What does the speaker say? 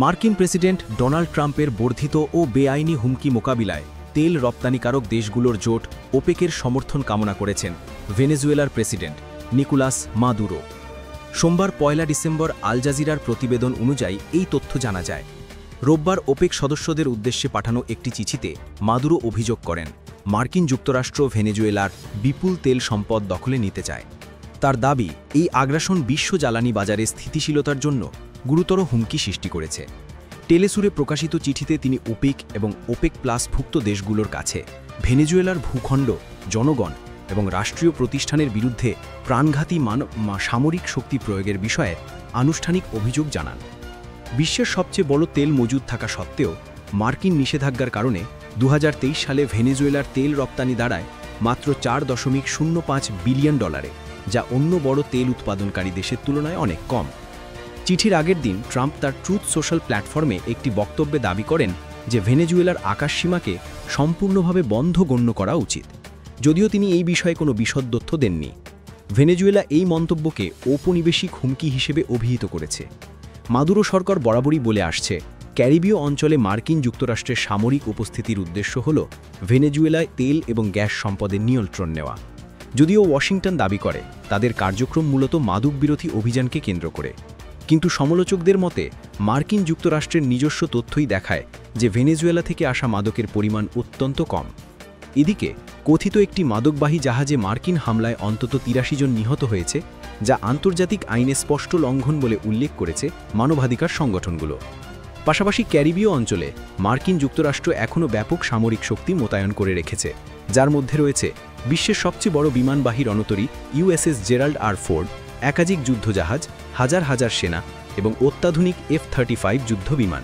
মার্কিন president Donald ট্রাম্পের বর্ধিত ও বেআইনি হুমকি মোকাবিলায় তেল রপ্তানিকারক দেশগুলোর জোট ওপেকের সমর্থন কামনা করেছেন ভেনেজুয়েলার প্রেসিডেন্ট নিকোলাস মাদুরো। সোমবার ১ ডিসেম্বর আল জাজিরার প্রতিবেদন অনুযায়ী এই তথ্য জানা যায়। রোববার ওপেক সদস্যদের উদ্দেশ্যে পাঠানো একটি চিঠিতে মাদুরো অভিযোগ করেন মার্কিন যুক্তরাষ্ট্র ভেনেজুয়েলার বিপুল তেল সম্পদ দখলে নিতে চায়। তার দাবি, এই আগ্রাসন বিশ্ব জ্বালানি বাজারে স্থিতিশীলতার জন্য গুরুতর হুমকি সৃষ্টি করেছে। টেলেসুরে প্রকাশিত চিঠিতে তিনি ওপেক এবং ওপেক প্লাসভুক্ত দেশগুলোর কাছে ভেনেজুয়েলার ভূখণ্ড, জনগণ এবং রাষ্ট্রীয় প্রতিষ্ঠানের বিরুদ্ধে প্রাণঘাতী সামরিক শক্তি প্রয়োগের বিষয়ে আনুষ্ঠানিক অভিযোগ জানান। বিশ্বের সবচেয়ে বড় তেল মজুদ থাকা সত্ত্বেও মার্কিন নিষেধাজ্ঞার কারণে ২০২৩ সালে ভেনেজুয়েলার তেল রপ্তানি দাঁড়ায় মাত্র $৪.05 বিলিয়ন, যা অন্য বড় তেল উৎপাদনকারী দেশের তুলনায় অনেক কম। চিঠির আগের দিন ট্রাম্প তার ট্রুথ সোশ্যাল প্ল্যাটফর্মে একটি বক্তব্যে দাবি করেন যে ভেনেজুয়েলার আকাশসীমাকে সম্পূর্ণভাবে বন্ধ গণ্য করা উচিত, যদিও তিনি এই বিষয়ে কোনো বিশদ তথ্য দেননি। ভেনেজুয়েলা এই মন্তব্যকে ঔপনিবেশিক হুমকি হিসেবে অভিহিত করেছে। মাদুরো সরকার বরাবরই বলে আসছে, ক্যারিবীয় অঞ্চলে মার্কিন যুক্তরাষ্ট্রের সামরিক উপস্থিতির উদ্দেশ্য হল ভেনেজুয়েলায় তেল এবং গ্যাস সম্পদের নিয়ন্ত্রণ নেওয়া। যদিও ওয়াশিংটন দাবি করে তাদের কার্যক্রম মূলত মাদকবিরোধী অভিযানকে কেন্দ্র করে, কিন্তু সমালোচকদের মতে মার্কিন যুক্তরাষ্ট্রের নিজস্ব তথ্যই দেখায় যে ভেনেজুয়েলা থেকে আসা মাদকের পরিমাণ অত্যন্ত কম। এদিকে কথিত একটি মাদকবাহী জাহাজে মার্কিন হামলায় অন্তত ৮৩ জন নিহত হয়েছে, যা আন্তর্জাতিক আইনে স্পষ্ট লঙ্ঘন বলে উল্লেখ করেছে মানবাধিকার সংগঠনগুলো। পাশাপাশি ক্যারিবীয় অঞ্চলে মার্কিন যুক্তরাষ্ট্র এখনও ব্যাপক সামরিক শক্তি মোতায়েন করে রেখেছে, যার মধ্যে রয়েছে বিশ্বের সবচেয়ে বড় বিমানবাহী রণতরী USS জেরাল্ড আর ফোর্ড, একাধিক যুদ্ধজাহাজ, হাজার হাজার সেনা এবং অত্যাধুনিক F-35 যুদ্ধ বিমান।